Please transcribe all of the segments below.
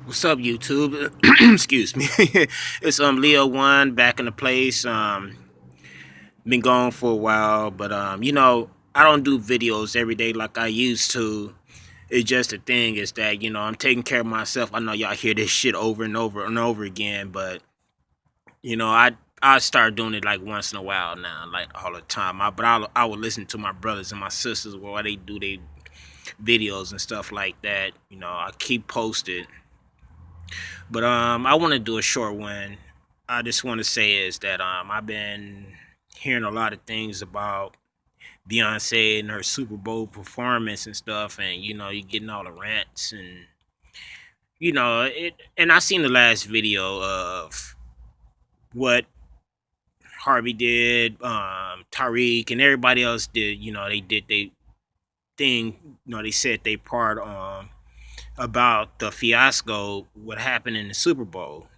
What's up, YouTube? Excuse me. It's Leo One back in the place. Been gone for a while, but I don't do videos every day like I used to. It's just the thing is that I'm taking care of myself. I know y'all hear this shit over and over and over again, but I start doing it like once in a while now, like all the time. I would listen to my brothers and my sisters while they do their videos and stuff like that. I keep posted. But I want to do a short one. I just want to say is that I've been hearing a lot of things about Beyonce and her Super Bowl performance and stuff, and you're getting all the rants and it. And I seen the last video of what Harvey did, Tariq, and everybody else did. They did their thing. They said they part about the fiasco, what happened in the Super Bowl.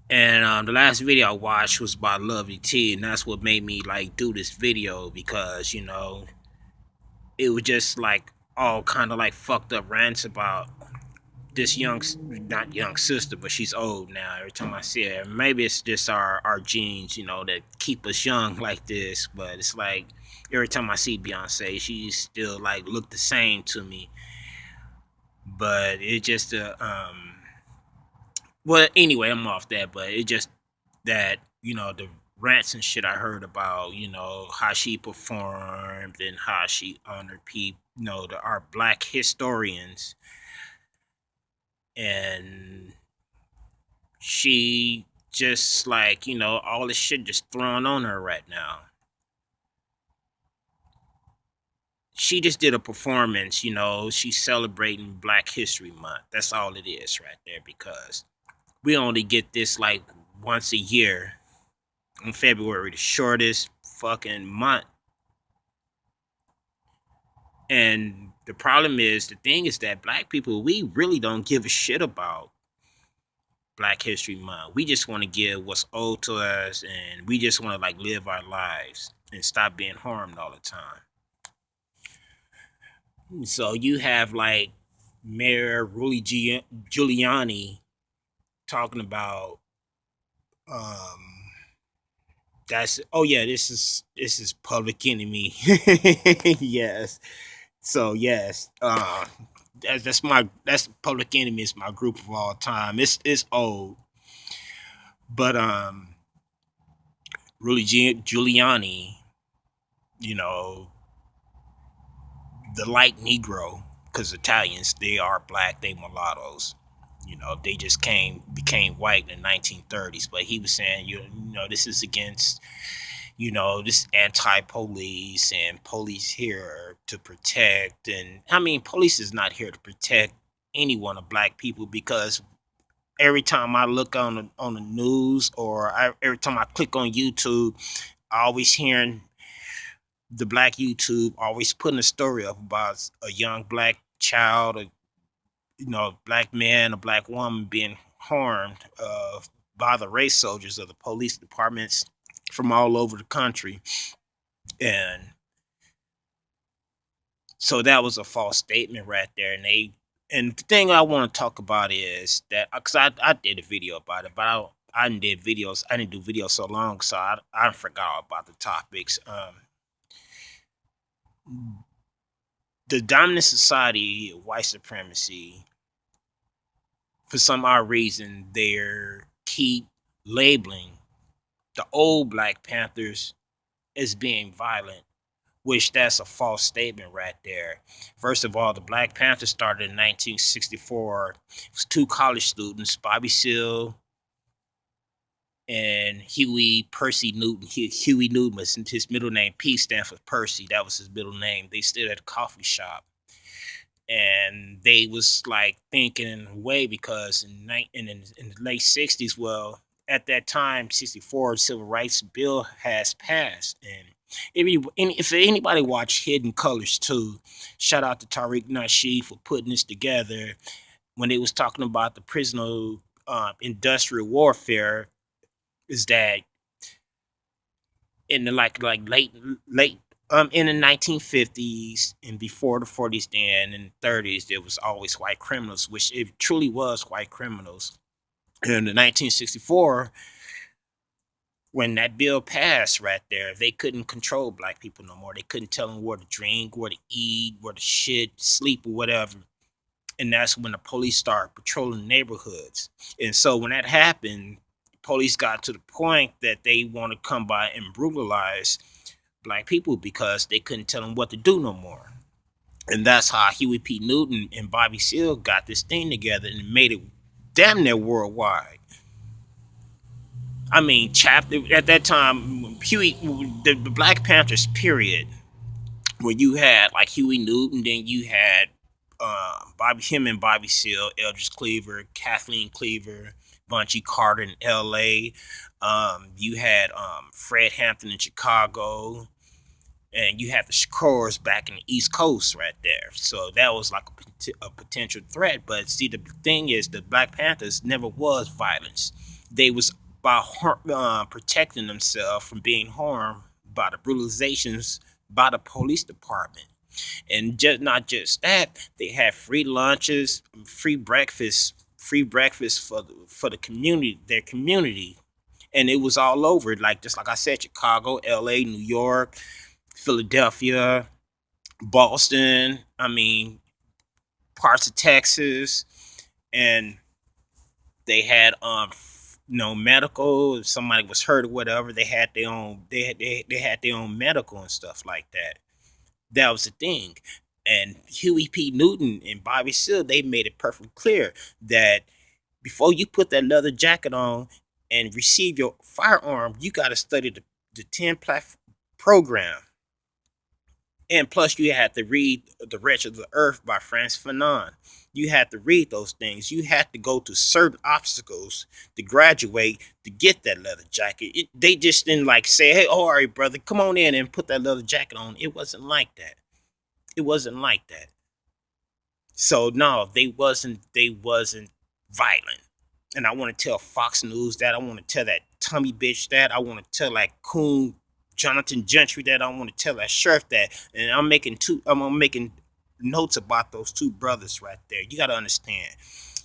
And the last video I watched was by Lovely T, and that's what made me like do this video because it was just like all kind of like fucked up rants about this not young sister, but she's old now. Every time I see her, maybe it's just our genes, that keep us young like this. But it's like every time I see Beyonce, she still like look the same to me. But it just well, anyway, I'm off that, but it just that the rants and shit I heard about how she performed and how she honored people, our black historians, and she just like all this shit just thrown on her right now. She just did a performance, she's celebrating Black History Month. That's all it is right there because we only get this like once a year in February, the shortest fucking month. And the problem is, the thing is that black people, we really don't give a shit about Black History Month. We just want to give what's owed to us, and we just want to like live our lives and stop being harmed all the time. So you have like Mayor Giuliani talking about um that's oh yeah, this is Public Enemy. Yes. So yes, that's Public Enemy is my group of all time. It's old, but Giuliani, you know, the light Negro, because Italians they are black, they mulattoes. They just became white in the 1930s. But he was saying, this is against this anti-police and police here to protect. And I mean, police is not here to protect any one of black people because every time I look on the news or every time I click on YouTube, I always hearing the black YouTube always putting a story up about a young black child, a black man, a black woman being harmed by the race soldiers of the police departments from all over the country. And so that was a false statement right there. And the thing I want to talk about is that because I did a video about it, but I didn't do videos so long, so I forgot all about the topics. The dominant society, white supremacy, for some odd reason, they keep labeling the old Black Panthers as being violent, which that's a false statement right there. First of all, the Black Panthers started in 1964. It was two college students, Bobby Seale and Huey Percy Newton. Huey Newton was his middle name. P stands for Percy. That was his middle name. They stood at a coffee shop, and they was like thinking in a way because in the late 60s, well, at that time, 64, civil rights bill has passed. And if anybody watched Hidden Colors too, shout out to Tariq Nasheed for putting this together when they was talking about the prisoner industrial warfare. Is that in the like late In the 1950s and before the 40s, then and 30s, there was always white criminals, which it truly was white criminals. In the 1964, when that bill passed right there, they couldn't control black people no more. They couldn't tell them where to drink, where to eat, where to shit, sleep, or whatever. And that's when the police started patrolling neighborhoods. And so when that happened, police got to the point that they want to come by and brutalize black people because they couldn't tell them what to do no more. And that's how Huey P. Newton and Bobby Seale got this thing together and made it damn near worldwide. I mean, chapter at that time, Huey, the Black Panthers, period. When you had like Huey Newton, then you had him and Bobby Seale, Eldridge Cleaver, Kathleen Cleaver, Bunchy Carter in L.A. You had Fred Hampton in Chicago, and you had the Shakors back in the East Coast right there. So that was like a potential threat. But see, the thing is, the Black Panthers never was violence. They was by protecting themselves from being harmed by the brutalizations by the police department. And just not just that, they had free lunches, free breakfast for the community, their community, and it was all over. Like just like I said, Chicago, L.A., New York, Philadelphia, Boston. I mean, parts of Texas, and they had medical. If somebody was hurt or whatever, they had their own. They had their own medical and stuff like that. That was the thing. And Huey P. Newton and Bobby Seale, they made it perfectly clear that before you put that leather jacket on and receive your firearm, you got to study the 10 program. And plus, you had to read The Wretch of the Earth by Frantz Fanon. You had to read those things. You had to go to certain obstacles to graduate to get that leather jacket. They just didn't like say, hey, all right, brother, come on in and put that leather jacket on. It wasn't like that. It wasn't like that. So no, they wasn't violent. And I want to tell Fox News that. I want to tell that Tommy bitch that. I want to tell that coon Jonathan Gentry that. I want to tell that sheriff that. And I'm making notes about those two brothers right there. You got to understand.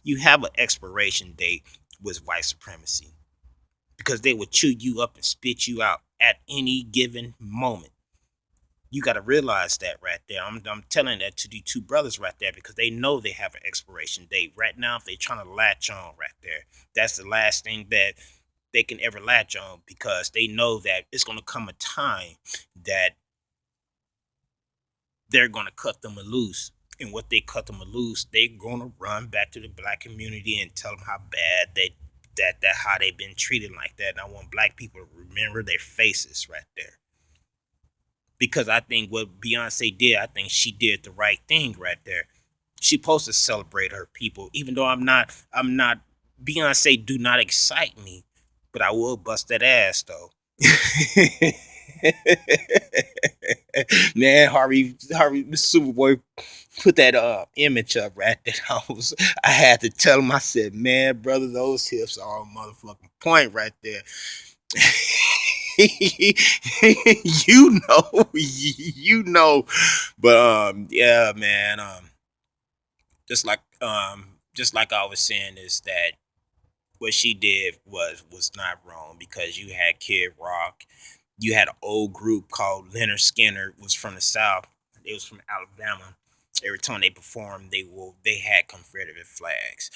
You have an expiration date with white supremacy because they will chew you up and spit you out at any given moment. You got to realize that right there. I'm telling that to the two brothers right there because they know they have an expiration date. Right now, if they're trying to latch on right there, that's the last thing that they can ever latch on because they know that it's going to come a time that they're going to cut them loose. And what they cut them loose, they're going to run back to the black community and tell them how bad that how they've been treated like that. And I want black people to remember their faces right there. Because I think what Beyonce did, I think she did the right thing right there. She supposed to celebrate her people, even though I'm not. Beyonce do not excite me, but I will bust that ass though. Man, Harvey, Mr. Superboy put that image up right there. I had to tell him. I said, man, brother, those hips are on motherfucking point right there. you you know, but yeah, man, just like just like I was saying is that what she did was not wrong because you had Kid Rock, you had an old group called Leonard Skinner, was from the South. It was from Alabama. Every time they performed, they had Confederate flags.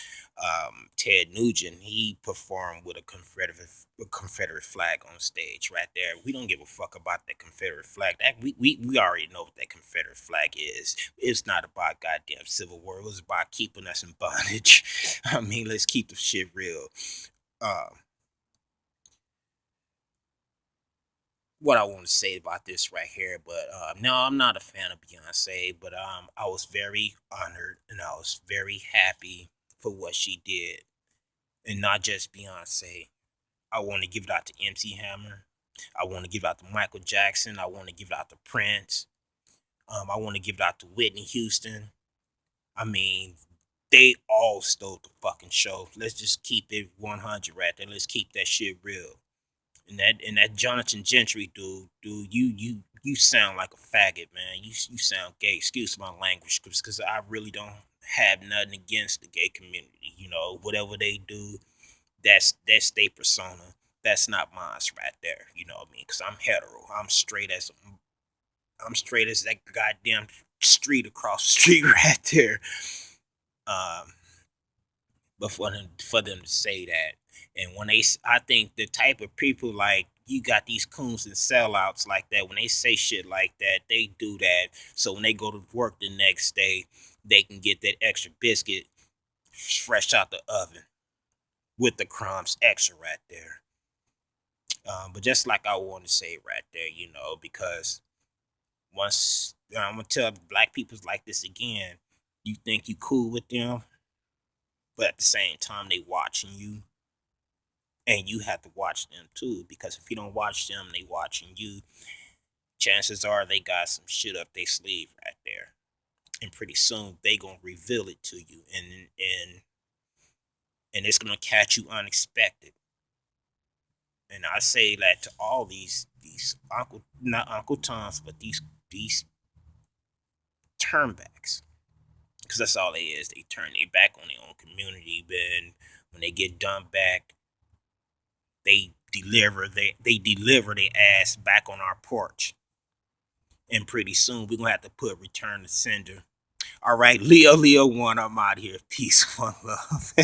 Ted Nugent, he performed with a Confederate flag on stage right there. We don't give a fuck about that Confederate flag. That we already know what that Confederate flag is. It's not about goddamn Civil War. It was about keeping us in bondage. I mean, let's keep the shit real. Um, what I want to say about this right here, but no, I'm not a fan of Beyonce, but I was very honored and I was very happy for what she did, and not just Beyonce. I want to give it out to MC Hammer. I want to give it out to Michael Jackson. I want to give it out to Prince. I want to give it out to Whitney Houston. I mean, they all stole the fucking show. Let's just keep it 100 right there. Let's keep that shit real. And that Jonathan Gentry dude, you you sound like a faggot, man. You sound gay. Excuse my language, because I really don't have nothing against the gay community. You know, whatever they do, that's their persona. That's not mine right there. You know what I mean? Because I'm hetero. I'm straight as that goddamn street across the street right there. Um, but for them to say that, and I think the type of people like you got these coons and sellouts like that. When they say shit like that, they do that so when they go to work the next day, they can get that extra biscuit fresh out the oven with the crumbs extra right there. But just like I want to say right there, because once I'm gonna tell black people like this again, you think you cool with them, but at the same time they watching you, and you have to watch them too. Because if you don't watch them, they watching you. Chances are they got some shit up their sleeve right there, and pretty soon they gonna reveal it to you, and it's gonna catch you unexpected. And I say that to all these uncle not Uncle Toms, but these turnbacks, because that's all they is. They turn their back on their own community, but when they get done back, they deliver their ass back on our porch. And pretty soon we're gonna have to put return to sender. All right, Leo 1, I'm out here. Peace, one love.